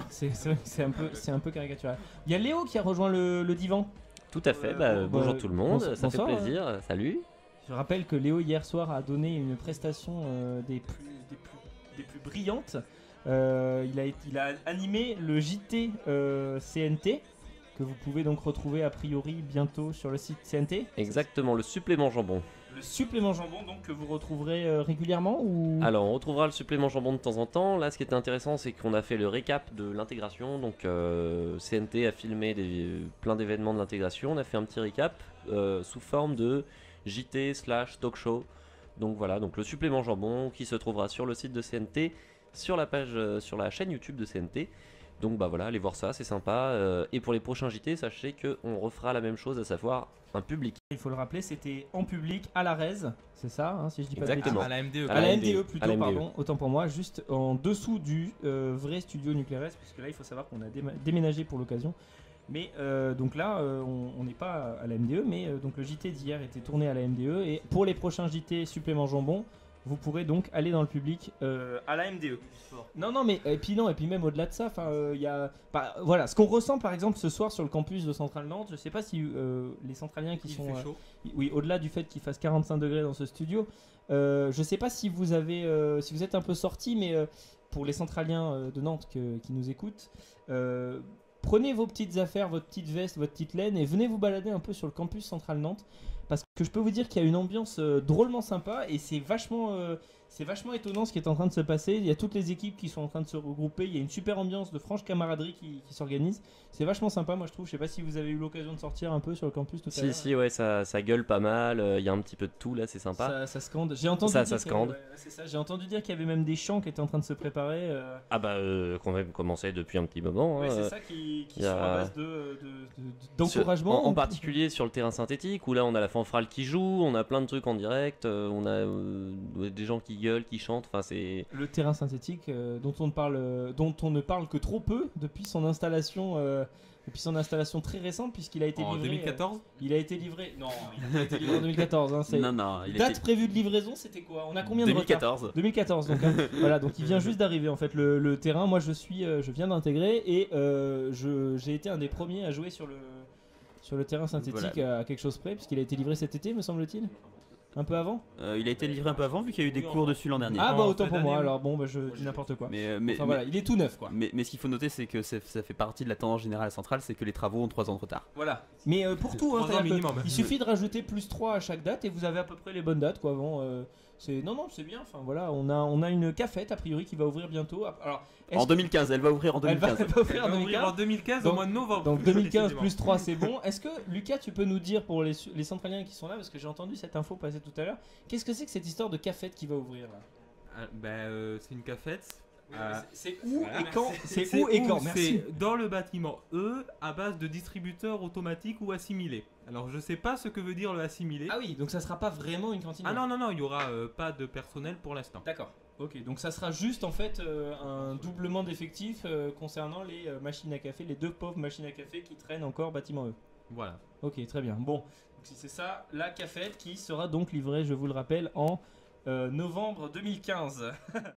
C'est un peu caricatural. Il y a Léo qui a rejoint le divan. Tout à fait, bonjour tout le monde, ça fait bonsoir, plaisir, salut. Je rappelle que Léo hier soir a donné une prestation des plus brillantes. Il a animé le JT CNT, que vous pouvez donc retrouver a priori bientôt sur le site CNT. Exactement, le supplément jambon. Le supplément jambon donc que vous retrouverez régulièrement ou... Alors on retrouvera le supplément jambon de temps en temps. Là ce qui était intéressant c'est qu'on a fait le récap de l'intégration. Donc CNT a filmé plein d'événements de l'intégration. On a fait un petit récap sous forme de JT / talk show. Donc voilà, donc le supplément jambon qui se trouvera sur le site de CNT, sur la page, sur la chaîne YouTube de CNT. Donc bah voilà, allez voir ça, c'est sympa. Et pour les prochains JT, sachez qu'on refera la même chose, à savoir un public. Il faut le rappeler, c'était en public à la RES, c'est ça, hein, si je dis pas de bêtises. Exactement. À la MDE. À la MDE plutôt, À la MDE. pardon, autant pour moi, juste en dessous du vrai studio Nucleares, puisque là il faut savoir qu'on a déménagé pour l'occasion. Mais donc là, on n'est pas à la MDE, mais donc le JT d'hier était tourné à la MDE. Et pour les prochains JT supplément jambon, vous pourrez donc aller dans le public à la MDE. Non, mais et puis même au-delà de ça, il y a, voilà, ce qu'on ressent par exemple ce soir sur le campus de Centrale Nantes. Je sais pas si les Centraliens qui sont, oui, au-delà du fait qu'il fasse 45 degrés dans ce studio, je sais pas si vous avez, si vous êtes un peu sortis, mais pour les Centraliens de Nantes qui nous écoutent. Prenez vos petites affaires, votre petite veste, votre petite laine et venez vous balader un peu sur le campus Centrale Nantes. Parce que je peux vous dire qu'il y a une ambiance drôlement sympa et c'est vachement étonnant ce qui est en train de se passer. Il y a toutes les équipes qui sont en train de se regrouper. Il y a une super ambiance de franche camaraderie qui s'organise. C'est vachement sympa, moi je trouve. Je sais pas si vous avez eu l'occasion de sortir un peu sur le campus tout à l'heure. Si, ouais, ça gueule pas mal. Il y a un petit peu de tout là, c'est sympa. Ça scande. J'ai entendu Ça dire scande. ouais, c'est ça. J'ai entendu dire qu'il y avait même des chants qui étaient en train de se préparer. Ah bah, qu'on a commencé depuis un petit moment. Ouais, hein. c'est ça qui y a- sont à base d'encouragement. En particulier sur le terrain synthétique où là on a la fanfare qui joue, on a plein de trucs en direct, on a des gens qui gueulent, qui chantent, enfin c'est... Le terrain synthétique dont on ne parle que trop peu depuis son installation très récente puisqu'il a été En livré 2014 il a été livré. Non, il a été livré en 2014. Hein, c'est... Non, Date prévue de livraison, c'était quoi? On a combien de retard? 2014. 2014. Donc voilà, donc il vient juste d'arriver en fait le terrain. Moi je viens d'intégrer et j'ai été un des premiers à jouer sur le terrain synthétique à quelque chose près puisqu'il a été livré cet été, me semble-t-il. Un peu avant? Il a été livré un peu avant vu qu'il y a eu des cours dessus l'an dernier. Ah bah autant cette pour moi. année, Alors bon, je dis n'importe quoi. Mais Enfin voilà, il est tout neuf quoi. ce qu'il faut noter, c'est que ça fait partie de la tendance générale centrale, c'est que les travaux ont 3 ans de retard. Voilà. Mais pour tout, hein, 3 ans c'est-à-dire que minimum. il suffit de rajouter plus 3 à chaque date et vous avez à peu près les bonnes dates quoi. Bon, c'est c'est bien. Enfin voilà, on a une cafette a priori qui va ouvrir bientôt. Alors En 2015, elle va ouvrir en elle va 2015. ouvrir en On va ouvrir en 2015. 2015 Donc- au mois de novembre. Donc 2015 précisément. plus 3 c'est bon. Est-ce que Lucas tu peux nous dire pour les Centraliens qui sont là parce que j'ai entendu cette info passer tout à l'heure. Qu'est-ce que c'est que cette histoire de cafette qui va ouvrir là? C'est une cafette. C'est où Voilà. et quand? C'est où et quand? Merci. C'est dans le bâtiment E à base de distributeurs automatiques ou assimilés. Alors je sais pas ce que veut dire le assimilé. Ah oui, donc ça sera pas vraiment une cantine. Ah non, il y aura pas de personnel pour l'instant. D'accord. Ok, donc ça sera juste en fait un doublement d'effectifs concernant les machines à café, les 2 pauvres machines à café qui traînent encore bâtiment E. Voilà. Ok, très bien. Bon, donc si c'est ça, la cafette qui sera donc livrée, je vous le rappelle, en novembre 2015.